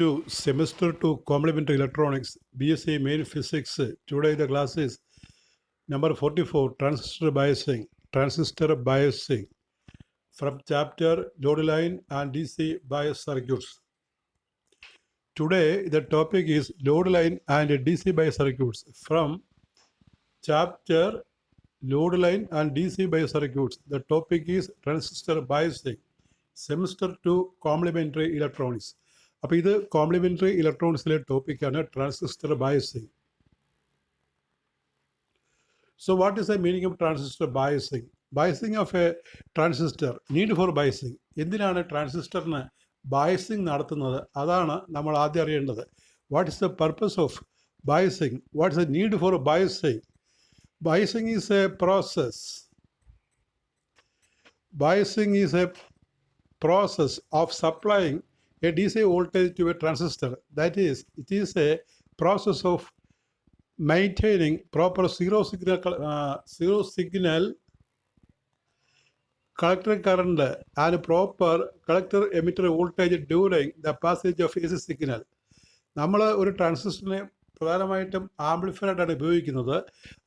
to semester 2 complementary electronics BSc main physics. Today the class is number 44, transistor biasing from chapter load line and DC bias circuits. Today the topic is load line and DC bias circuits from chapter load line and DC bias circuits. The topic is transistor biasing, semester 2 complementary electronics. അപ്പോൾ ഇത് complimentary ഇലക്ട്രോണിക്സിലെ ടോപ്പിക്കാണ് transistor biasing. So what is the meaning of transistor biasing? Biasing of a transistor, need for biasing. എന്തിനാണ് ട്രാൻസിസ്റ്ററിന് biasing നടത്തുന്നത്? അതാണ് നമ്മൾ ആദ്യം അറിയേണ്ടത്. What is the purpose of biasing? What is the need for biasing? Biasing is a process. Biasing is A process of supplying a DC voltage to a transistor. That is, it is a process of maintaining proper zero signal collector current and proper collector emitter voltage during the passage of AC signal. നമ്മൾ ഒരു ട്രാൻസിസ്റ്ററിനെ പ്രധാനമായിട്ടും ആംപ്ലിഫയറായിട്ടാണ് ഉപയോഗിക്കുന്നത്.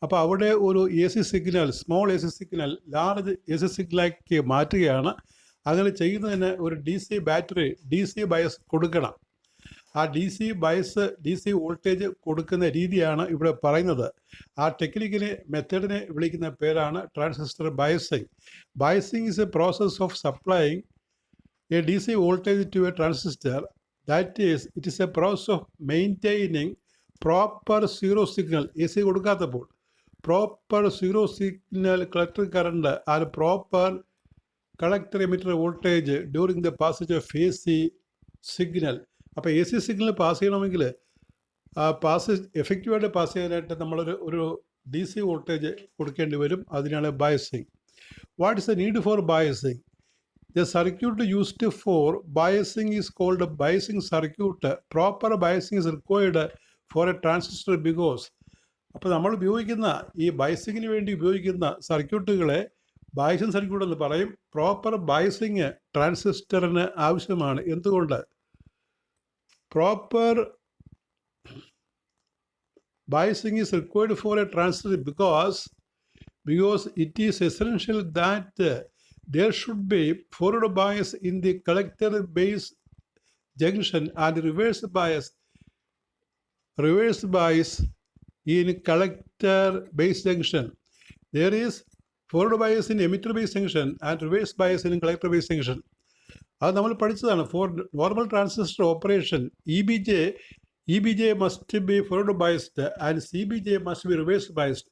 അപ്പോൾ അവിടെ ഒരു AC signal, small AC signal large AC സിഗ്നലാക്കി മാറ്റുകയാണ്. അങ്ങനെ ചെയ്യുന്നതിന് ഒരു DC ബാറ്ററി, DC ബയസ് കൊടുക്കണം. ആ DC ബയസ്, DC വോൾട്ടേജ് കൊടുക്കുന്ന രീതിയാണ് ഇവിടെ പറയുന്നത്. ആ ടെക്നിക്കിനെ, മെത്തേഡിനെ വിളിക്കുന്ന പേരാണ് transistor biasing. Biasing is a process of supplying a DC voltage to a transistor. That is, it is a process of maintaining proper zero signal, AC കൊടുക്കാത്തപ്പോൾ proper zero signal collector current and proper collector emitter voltage during the passage of AC signal. അപ്പോൾ AC signal pass ചെയ്യണമെങ്കിൽ passage എഫക്റ്റീവായിട്ട് pass ചെയ്യാനായിട്ട് നമ്മളൊരു DC voltage കൊടുക്കേണ്ടി വരും. അതിനാണ് biasing. What is the need for biasing? The circuit used for biasing is called biasing circuit. Proper biasing is required for A transistor because, അപ്പോൾ നമ്മൾ ഉപയോഗിക്കുന്ന ഈ ബയസിങ്ങിന് വേണ്ടി ഉപയോഗിക്കുന്ന സർക്യൂട്ടുകളെ ബയസിങ് സർക്യൂട്ട് എന്ന് പറയും. പ്രോപ്പർ ബയസിങ് ട്രാൻസിസ്റ്ററിന് ആവശ്യമാണ്. എന്തുകൊണ്ട്? Proper biasing is required for A transistor because it is essential that there should be forward bias in the collector base junction and reverse bias in collector base junction. There is forward bias in emitter base junction and reverse bias in collector base junction. അത് നമ്മൾ പഠിച്ചതാണ്. Four normal transistor operation EBJ must be forward biased and CBJ must be reverse biased.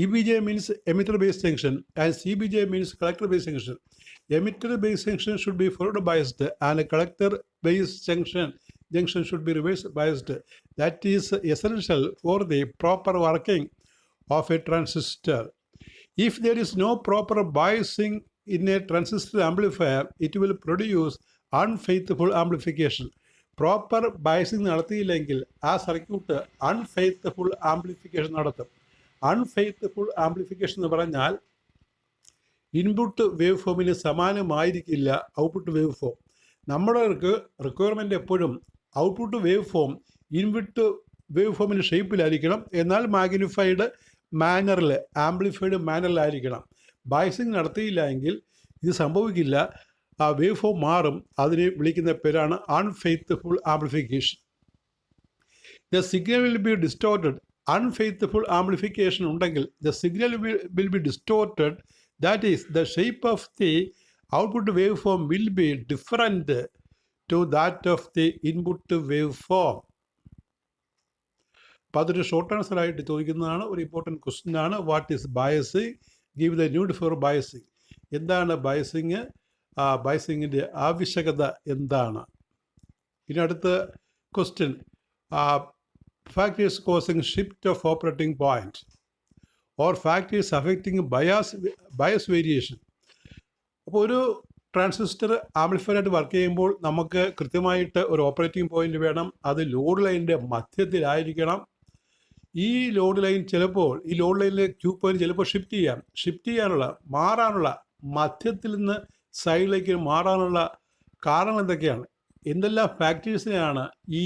EBJ means emitter base junction and CBJ means collector base junction. Emitter base junction should be forward biased and collector base junction should be reverse biased. That is essential for the proper working of a transistor. If there is no proper biasing in a transistor amplifier, it will produce unfaithful amplification. Proper biasing നടത്തിയില്ലെങ്കിൽ ആ circuit unfaithful amplification നടത്തും. Unfaithful amplification എന്ന് പറഞ്ഞാൽ input wave ഫോമിന് സമാനമായിരിക്കില്ല output wave form. നമ്മുടെ requirement എപ്പോഴും output wave form input wave ഫോമിൻ്റെ ഷേപ്പിലായിരിക്കണം, എന്നാൽ മാഗ്നിഫൈഡ് മാനറിൽ, ആംപ്ലിഫൈഡ് മാനറിലായിരിക്കണം. ബയസിങ് നടത്തിയില്ല എങ്കിൽ ഇത് സംഭവിക്കില്ല. ആ വേവ് ഫോം മാറും. അതിനെ വിളിക്കുന്ന പേരാണ് unfaithful amplification. The signal will be distorted. Unfaithful amplification ഉണ്ടെങ്കിൽ the signal will be distorted. That is, the shape of the output wave form will be different to that of the input wave form. അപ്പോൾ അതൊരു short answer ആയിട്ട് ചോദിക്കുന്നതാണ്. ഒരു important question ആണ്. What is biasing? Give the need for biasing. എന്താണ് biasing? ബയസിങ്ങിൻ്റെ ആവശ്യകത എന്താണ്? ഇനി അടുത്ത question, factors causing shift of operating point or factors affecting bias variation. അപ്പോൾ ഒരു ട്രാൻസിസ്റ്റർ ആംപ്ലിഫയറായിട്ട് വർക്ക് ചെയ്യുമ്പോൾ നമുക്ക് കൃത്യമായിട്ട് ഒരു ഓപ്പറേറ്റിംഗ് പോയിൻ്റ് വേണം. അത് ലോഡ് ലൈനിൻ്റെ മധ്യത്തിലായിരിക്കണം. ഈ ലോഡ് ലൈൻ ചിലപ്പോൾ, ഈ ലോഡ് ലൈനിലെ ക്യൂ പോയിന്റ് ചിലപ്പോൾ ഷിഫ്റ്റ് ചെയ്യാനുള്ള, മാറാനുള്ള, മധ്യത്തിൽ നിന്ന് സൈഡിലേക്ക് മാറാനുള്ള കാരണം എന്തൊക്കെയാണ്? എന്തെല്ലാം ഫാക്ടേഴ്സിനെയാണ് ഈ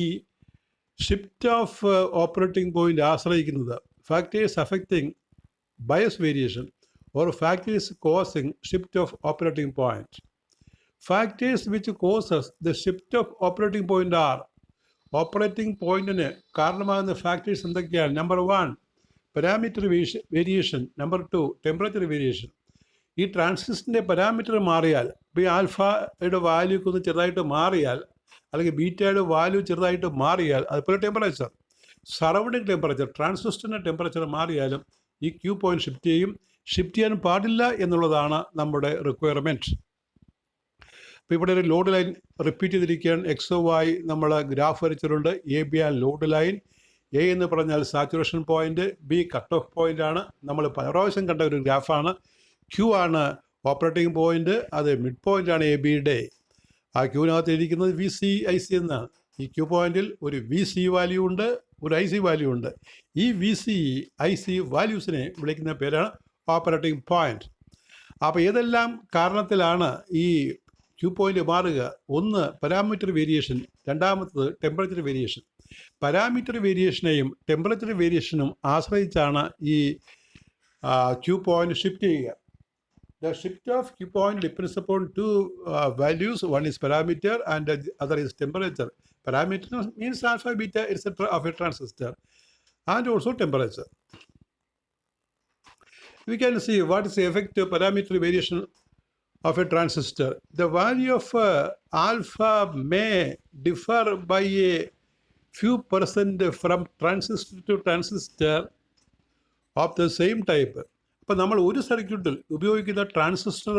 ഷിഫ്റ്റ് ഓഫ് ഓപ്പറേറ്റിംഗ് പോയിന്റ് ആശ്രയിക്കുന്നത്? Factors affecting bias variation or factors causing shift of operating point. Factors which causes the shift of operating point R, operating പോയിന്റിന് കാരണമാകുന്ന ഫാക്ടേഴ്സ് എന്തൊക്കെയാണ്? Number 1 parameter variation, number 2 temperature variation. ഈ ട്രാൻസിസ്റ്ററിൻ്റെ parameter മാറിയാൽ, ഇപ്പോൾ ഈ ആൽഫയുടെ value ഒന്ന് ചെറുതായിട്ട് മാറിയാൽ, അല്ലെങ്കിൽ ബീറ്റയുടെ വാല്യൂ ചെറുതായിട്ട് മാറിയാൽ, അതുപോലെ ടെമ്പറേച്ചർ, സറൗണ്ടിങ് ടെമ്പറേച്ചർ, ട്രാൻസിസ്റ്ററിൻ്റെ ടെമ്പറേച്ചർ മാറിയാലും ഈ ക്യൂ പോയിന്റ് ഷിഫ്റ്റ് ചെയ്യും. ഷിഫ്റ്റ് ചെയ്യാൻ പാടില്ല എന്നുള്ളതാണ് നമ്മുടെ റിക്വയർമെൻറ്റ്. അപ്പോൾ ഇവിടെ ഒരു ലോഡ് ലൈൻ റിപ്പീറ്റ് ചെയ്തിരിക്കുകയാണ്. എക്സ് വൈ നമ്മൾ ഗ്രാഫ് വരച്ചിട്ടുണ്ട്. എ ബി ആണ് ലോഡ് ലൈൻ. എ എന്ന് പറഞ്ഞാൽ saturation point, B cut off point ആണ്. നമ്മൾ പല പ്രാവശ്യം കണ്ട ഒരു ഗ്രാഫാണ്. ക്യൂ ആണ് ഓപ്പറേറ്റിംഗ് പോയിന്റ്, അത് മിഡ് പോയിന്റ് ആണ് എ ബിയുടെ. ആ ക്യൂവിനകത്ത് ഇരിക്കുന്നത് വി സി ഐ സി എന്നാണ്. ഈ ക്യൂ പോയിന്റിൽ ഒരു വി സി വാല്യൂ ഉണ്ട്, ഒരു ഐ സി വാല്യൂ ഉണ്ട്. ഈ വി സി ഐ സി വാല്യൂസിനെ വിളിക്കുന്ന പേരാണ് ഓപ്പറേറ്റിംഗ് പോയിന്റ്. അപ്പോൾ ഏതെല്ലാം കാരണത്തിലാണ് ഈ ക്യൂ പോയിന്റ് മാറുക? ഒന്ന് പാരാമീറ്റർ വേരിയേഷൻ, രണ്ടാമത്തത് ടെമ്പറേച്ചർ വേരിയേഷൻ. പാരാമീറ്റർ വേരിയേഷനെയും ടെമ്പറേച്ചർ വേരിയേഷനും ആശ്രയിച്ചാണ് ഈ ക്യൂ പോയിന്റ് ഷിഫ്റ്റ് ചെയ്യുക. The shift of Q point depends upon two values. One is parameter and the other is temperature. Parameter means alpha, beta, etc. of a transistor, and also temperature. We can see what is the effect of parameter variation of a transistor. The value of alpha may differ by a few percent from transistor to transistor of the same type. അപ്പോൾ നമ്മൾ ഒരു സർക്യൂട്ടിൽ ഉപയോഗിക്കുന്ന transistor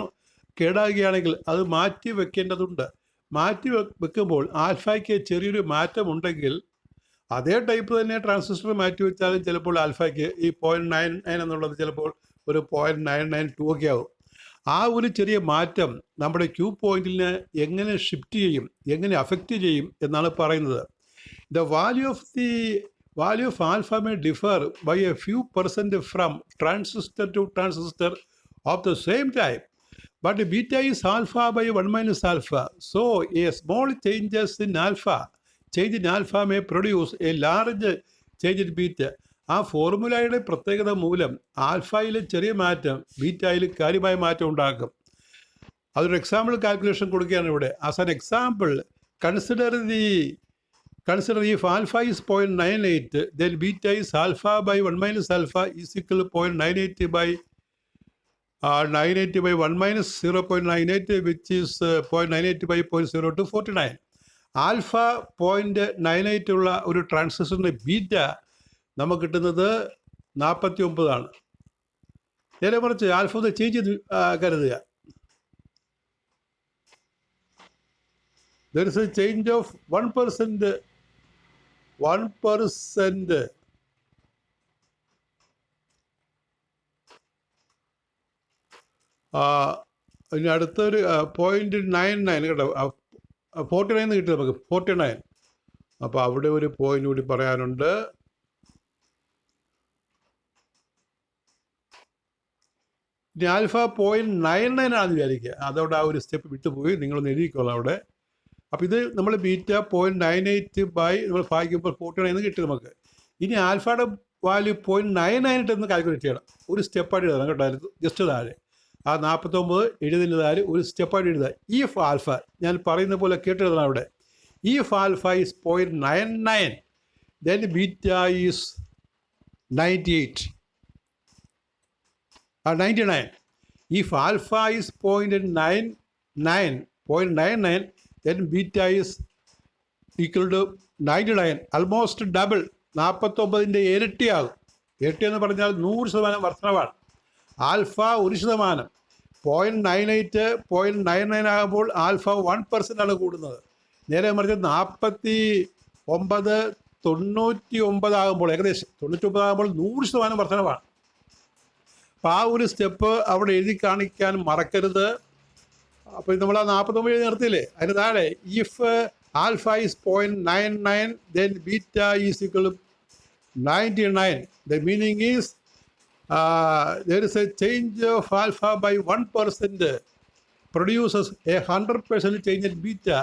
കേടാകുകയാണെങ്കിൽ അത് മാറ്റി വെക്കേണ്ടതുണ്ട്. മാറ്റി വെക്കുമ്പോൾ ആൽഫയ്ക്ക് ചെറിയൊരു മാറ്റം ഉണ്ടെങ്കിൽ അതേ ടൈപ്പ് തന്നെ ട്രാൻസിസ്റ്റർ മാറ്റി വെച്ചാലും ചിലപ്പോൾ ആൽഫയ്ക്ക് ഈ 0.99 എന്നുള്ളത് ചിലപ്പോൾ ഒരു 0.992 ഒക്കെ ആവും. ആ ഒരു ചെറിയ മാറ്റം നമ്മുടെ ക്യൂ പോയിന്റിനെ എങ്ങനെ ഷിഫ്റ്റ് ചെയ്യും, എങ്ങനെ അഫക്റ്റ് ചെയ്യും എന്നാണ് പറയുന്നത്. The value of alpha may differ by a few percent from transistor to transistor of the same type, but beta is alpha by 1 minus alpha. So a small changes in change in alpha may produce a large change in beta. ആ ഫോർമുലയുടെ പ്രത്യേകത മൂലം ആൽഫയിൽ ചെറിയ മാറ്റം ബീറ്റയിൽ കാര്യമായ മാറ്റം ഉണ്ടാക്കും. അതൊരു example calculation കൊടുക്കുകയാണ് ഇവിടെ. As an example, consider if alpha is 0.98, then beta is alpha by 1 minus alpha is equal to 0.98 by 1 minus 0.98, which is 0.98 by 0.0249. Alpha 0.98 ഉള്ള ഒരു ട്രാൻസിസ്റ്ററിൻ്റെ ബീറ്റ നമുക്ക് കിട്ടുന്നത് 49 നേരെ മറിച്ച് ആൽഫ ഒന്ന് ചേഞ്ച് ചെയ്ത് കരുതുക. There is a change of 1%. ഇനി അടുത്തൊരു 0.99 കേട്ടോ, 49 കിട്ടും നമുക്ക്, 49. അപ്പോൾ അവിടെ ഒരു പോയിന്റ് കൂടി പറയാനുണ്ട്. ഇനി ആൽഫ 0.99 ആണെന്ന് വിചാരിക്കുക. അതോടെ ആ ഒരു സ്റ്റെപ്പ് വിട്ടുപോയി, നിങ്ങളൊന്ന് എഴുതിക്കോളാം അവിടെ. അപ്പോൾ ഇത് നമ്മൾ ബീറ്റ 0.98 ബൈ നമ്മൾ ഭാഗിക്കുമ്പോൾ 49 കിട്ടും നമുക്ക്. ഇനി ആൽഫയുടെ വാല്യൂ 0.99 എന്ന് കാൽക്കുലേറ്റ് ചെയ്യണം. ഒരു സ്റ്റെപ്പായിട്ട് എഴുതണം കേട്ടോ, ജസ്റ്റ് താഴെ ആ 49 എഴുതുന്ന താഴെ ഒരു സ്റ്റെപ്പായിട്ട് എഴുതുക. ഇഫ് ആൽഫ, ഞാൻ പറയുന്ന പോലെ കേട്ടെഴുതണം അവിടെ. If alpha is 0.99, then beta is 99. If alpha is 0.99, then beta is equal to 99, almost double. 49 ഇരട്ടിയാകും. ഇരട്ടി എന്ന് പറഞ്ഞാൽ 100% വർധനവാണ്. ആൽഫ 1%, 0.98 0.99 ആകുമ്പോൾ ആൽഫ 1% ആണ് കൂടുന്നത്. നേരെ മറിച്ച് 49 99 ആകുമ്പോൾ, ഏകദേശം 99 ആകുമ്പോൾ 100% വർധനവാണ്. അപ്പോൾ ആ ഒരു സ്റ്റെപ്പ് അവിടെ എഴുതി കാണിക്കാൻ മറക്കരുത്. അപ്പോൾ നമ്മൾ ആ 49 നിർത്തിയില്ലേ, അതിന് താഴെ if alpha is 0.99, then beta is equal to 99. The meaning is there is a change of alpha by 1% produces a 100% change in beta.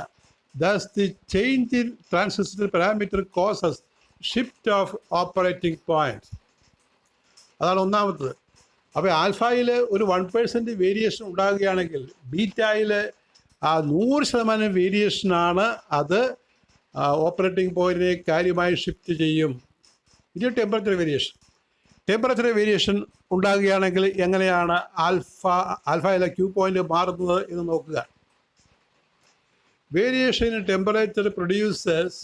Thus, the change in transistor parameter causes shift of operating point. അതാണ് ഒന്നാമത്തത്. അപ്പോൾ ആൽഫയിൽ ഒരു 1% variation ഉണ്ടാകുകയാണെങ്കിൽ ബീറ്റായിൽ 100% വേരിയേഷനാണ്. അത് operating പോയിന്റിനെ കാര്യമായി shift ചെയ്യും. ഇനി temperature variation ഉണ്ടാകുകയാണെങ്കിൽ എങ്ങനെയാണ് ആൽഫയിലെ ക്യൂ പോയിന്റ് മാറുന്നത് എന്ന് നോക്കുക. Variation in temperature produces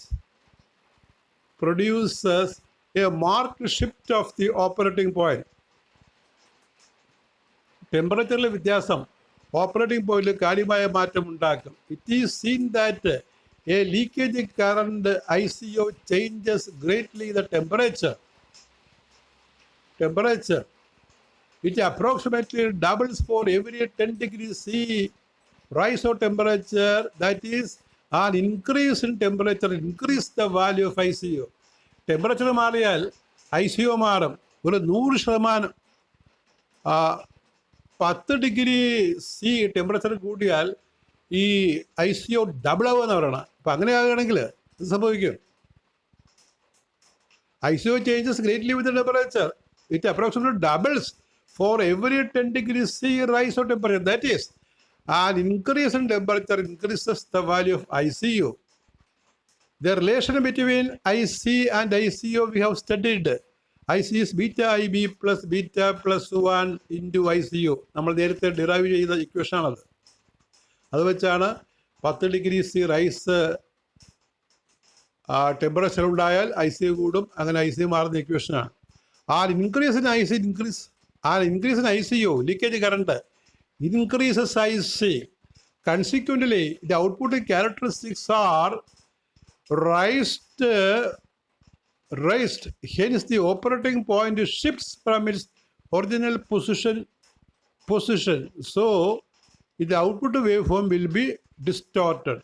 a marked shift of the operating point. ടെമ്പറേച്ചറിലെ വ്യത്യാസം ഓപ്പറേറ്റിംഗ് പോയിന്റിൽ കാര്യമായ മാറ്റം ഉണ്ടാക്കും. It is seen that A leakage current ICO changes greatly the temperature. It approximately doubles for every 10 degrees C rise of temperature. That is, an increase in temperature increase the value of ICO. Temperature മാറിയാൽ ICO മാറും. ഒരു 100%. 10 degree C temperature കൂടിയാൽ ഈ ICO double ആവുമെന്ന് പറയണം. അപ്പം അങ്ങനെ ആകുകയാണെങ്കിൽ ഇത് സംഭവിക്കും. ICO changes greatly with the temperature. It approximately doubles for every 10 degrees C rise of temperature. That is, an increase in temperature increases the value of ICO. The relation between IC and ICO we have studied. IC is beta IB plus beta plus 1 into ICO. നമ്മൾ നേരത്തെ derive ചെയ്ത ഇക്വേഷനാണത്. അത് വെച്ചാണ് 10 degree C rice temperature ഉണ്ടായാൽ ICO കൂടും. അങ്ങനെ ICO മാറുന്ന ഇക്വേഷനാണ്. increase in ICO, leakage current, increases IC. Consequently, the output characteristics are raised. Hence, the operating point shifts from its original position. So, the output waveform will be distorted.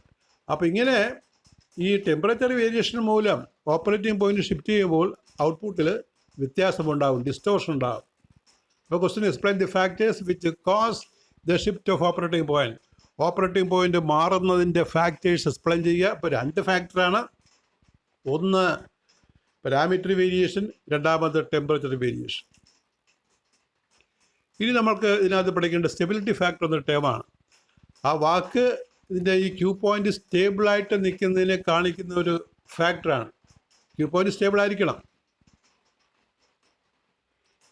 അപ്പോൾ ഇങ്ങനെ ഈ temperature variation മൂലം operating point shift ചെയ്യുമ്പോൾ ഔട്ട്പുട്ടിൽ വ്യത്യാസമുണ്ടാകും, distortion ഉണ്ടാകും. അപ്പോൾ question explain the factors which cause the shift of operating point. Operating point മാറുന്നതിൻ്റെ ഫാക്ടേഴ്സ് എക്സ്പ്ലെയിൻ ചെയ്യുക. ഇപ്പോൾ 2 ഫാക്ടറാണ്. ഒന്ന് പാരാമീറ്റർ വേരിയേഷൻ, രണ്ടാമത് ടെമ്പറേച്ചർ വേരിയേഷൻ. ഇനി നമ്മൾക്ക് ഇതിനകത്ത് പഠിക്കേണ്ട സ്റ്റെബിലിറ്റി ഫാക്ടർ എന്ന ടേമാണ്. ആ വാക്ക് ഇതിൻ്റെ ഈ ക്യൂ പോയിന്റ് സ്റ്റേബിളായിട്ട് നിൽക്കുന്നതിനെ കാണിക്കുന്ന ഒരു ഫാക്ടറാണ്. ക്യൂ പോയിന്റ് സ്റ്റേബിൾ ആയിരിക്കണം.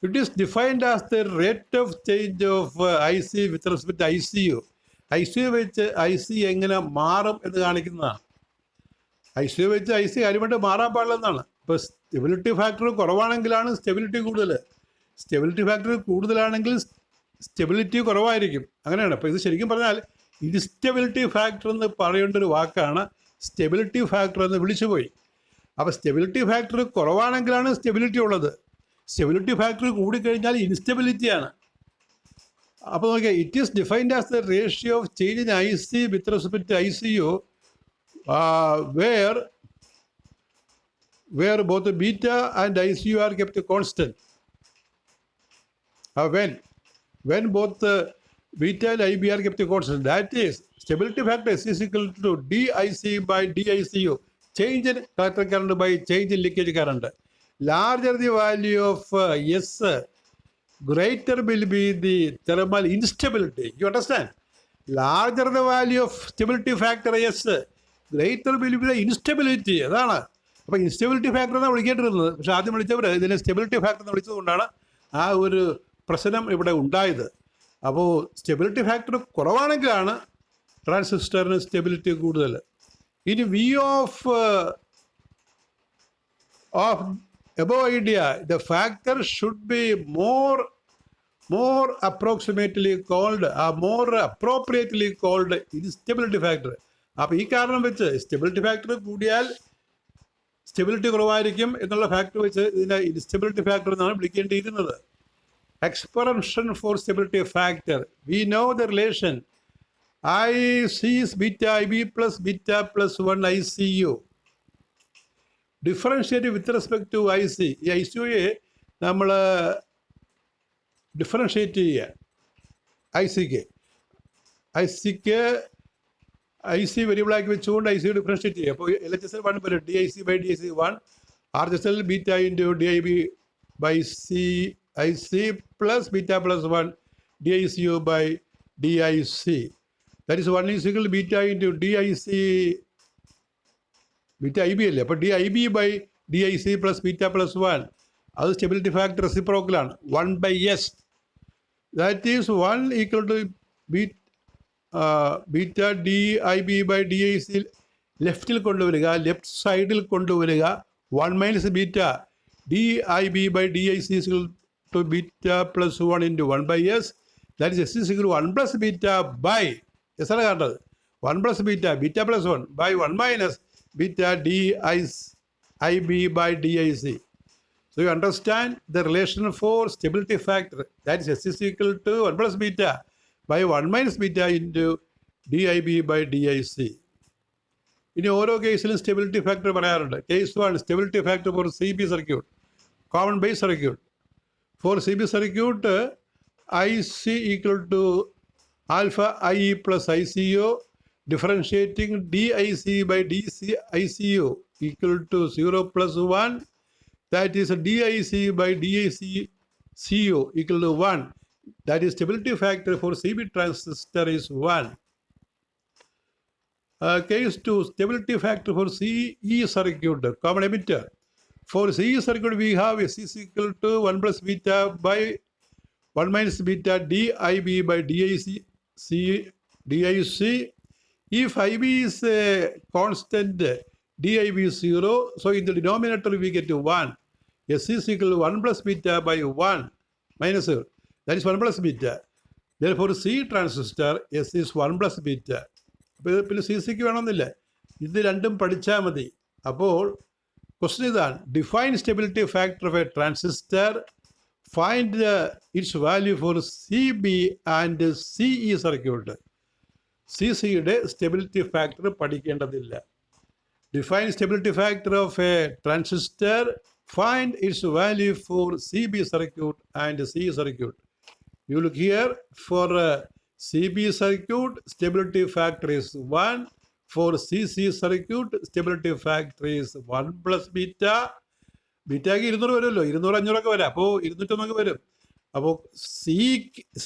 It is defined as the rate of change of IC with respect to ICO. ICO വെച്ച് IC എങ്ങനെ മാറും എന്ന് കാണിക്കുന്നതാണ്. ICO വെച്ച് IC കാര്യമായിട്ട് മാറാൻ പാടില്ലെന്നാണ്. ഇപ്പോൾ സ്റ്റെബിലിറ്റി ഫാക്ടർ കുറവാണെങ്കിലാണ് സ്റ്റെബിലിറ്റി കൂടുതൽ. സ്റ്റെബിലിറ്റി ഫാക്ടർ കൂടുതലാണെങ്കിൽ സ്റ്റെബിലിറ്റി കുറവായിരിക്കും. അങ്ങനെയാണ്. അപ്പോൾ ഇത് ശരിക്കും പറഞ്ഞാൽ ഇൻസ്റ്റെബിലിറ്റി ഫാക്ടർ എന്ന് പറയേണ്ട ഒരു വാക്കാണ് സ്റ്റെബിലിറ്റി ഫാക്ടർ എന്ന് വിളിച്ചുപോയി. അപ്പോൾ സ്റ്റെബിലിറ്റി ഫാക്ടർ കുറവാണെങ്കിലാണ് സ്റ്റെബിലിറ്റി ഉള്ളത്. സ്റ്റെബിലിറ്റി ഫാക്ടർ കൂടിക്കഴിഞ്ഞാൽ ഇൻസ്റ്റെബിലിറ്റിയാണ്. അപ്പോൾ നോക്കിയാൽ it is defined as the ratio of change in IC with respect to ICO where both beta and ICO are kept constant. When both beta and IB are kept constant, that is stability factor is equal to DIC by DICO, change in collector current by change in leakage current. Larger the value of S, greater will be the thermal instability. You understand? Larger the value of stability factor S, greater will be the instability. അതാണ്. അപ്പോൾ instability factor എന്നാണ് വിളിക്കേണ്ടിരുന്നത്. പക്ഷേ ആദ്യം വിളിച്ചവർ ഇതിനെ stability factor എന്ന് വിളിച്ചതുകൊണ്ടാണ് ആ ഒരു പ്രശ്നം ഇവിടെ ഉണ്ടായത്. അപ്പോൾ സ്റ്റെബിലിറ്റി ഫാക്ടർ കുറവാണെങ്കിലാണ് ട്രാൻസിസ്റ്ററിന് സ്റ്റെബിലിറ്റി കൂടുതൽ. ഇനി V of above idea, the factor should be more appropriately called instability factor. അപ്പോൾ ഈ കാരണം വെച്ച് സ്റ്റെബിലിറ്റി ഫാക്ടർ കൂടിയാൽ സ്റ്റെബിലിറ്റി കുറവായിരിക്കും എന്നുള്ള ഫാക്ടർ വെച്ച് ഇതിനെ ഇൻസ്റ്റെബിലിറ്റി ഫാക്ടർ എന്നാണ് വിളിക്കേണ്ടിയിരുന്നത്. Expression for stability factor, we know the relation IC is beta IB plus beta plus 1 ICO. Differentiate with respect to IC. ഈ ICOയെ നമ്മൾ ഡിഫറൻഷ്യേറ്റ് ചെയ്യുക. ICക്ക് ഐ സി വേരിയബിളാക്കി വെച്ചുകൊണ്ട് ഐ സി ഡിഫറൻഷ്യേറ്റ് ചെയ്യുക. അപ്പോൾ എൽ എച്ച് എസ് എൽ 1 വരും, D I C by D I C 1, R H S L beta into D I B by C I C plus beta plus 1 D I C U by D I C. That is 1 is equal beta into D I C, beta I B അല്ലേ, അപ്പോൾ D I B by D I C plus beta plus 1. അത് stability factor റെസിപ്രോക്കലാണ്, 1/s. That is 1 equal to beta D I B by D I C ലെഫ്റ്റിൽ കൊണ്ടുവരിക, left സൈഡിൽ കൊണ്ടുവരിക, 1 minus beta D I B by D I C equal to beta plus 1 into 1/s. That is S is equal 1 plus beta by S ആണ് കാണേണ്ടത്, 1 plus beta plus 1 by 1 minus beta D I B by D I C. So you understand the relation for stability factor, that is S is equal to 1 plus beta by 1 minus beta into DIB by DIC. ഇനി ഓരോ കേസിലും stability factor പറയാറുണ്ട്. Case 1 stability factor for C B circuit, common base circuit. Four C B circuit I C equal to alpha I E plus I C O differentiating D I C by D C I C O equal to 0 plus 1. That is DIC by DIC CO equal to 1. That is stability factor for CB transistor is 1. Case 2 stability factor for CE circuit, common emitter. For CE circuit we have S is equal to 1 plus beta by 1 minus beta DIB by DIC. If IB is a constant, DIB is 0, so in the denominator we get 1. S is equal to 1 plus beta by 1 minus 0. That is 1 plus beta. Therefore C transistor S is 1 plus beta. അപ്പോൾ പിന്നെ C സിക്ക് വേണമെന്നില്ല, ഇത് രണ്ടും പഠിച്ചാൽ മതി. അപ്പോൾ question ഇതാണ്, define stability factor of a transistor, find its value for C B and C E circuit. C സിയുടെ സ്റ്റെബിലിറ്റി ഫാക്ടർ പഠിക്കേണ്ടതില്ല. Define stability factor of a transistor, find its value for CB circuit and CE circuit. You look here, for CB circuit stability factor is 1, for CC circuit stability factor is 1 plus beta. ബീറ്റയ്ക്ക് 200 വരുമല്ലോ, 200 500 വരാം, അപ്പോൾ 201 വരും. അപ്പോൾ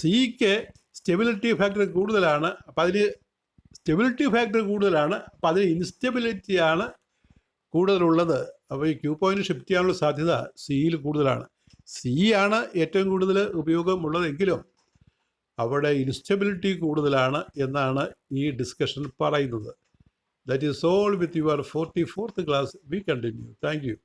സിക്ക് stability factor കൂടുതലാണ്, അപ്പോൾ അതിന് stability factor കൂടുതലാണ്, അപ്പോൾ അതിന് ഇൻസ്റ്റെബിലിറ്റിയാണ് കൂടുതലുള്ളത്. അപ്പോൾ ഈ ക്യൂ പോയിന്റ് ഷിഫ്റ്റ് ചെയ്യാനുള്ള സാധ്യത സിയിൽ കൂടുതലാണ്. സി ആണ് ഏറ്റവും കൂടുതൽ ഉപയോഗമുള്ളതെങ്കിലും അവിടെ ഇൻസ്റ്റെബിലിറ്റി കൂടുതലാണ് എന്നാണ് ഈ ഡിസ്കഷൻ പറയുന്നത്. That is all with your 44th class. V continue. Thank you.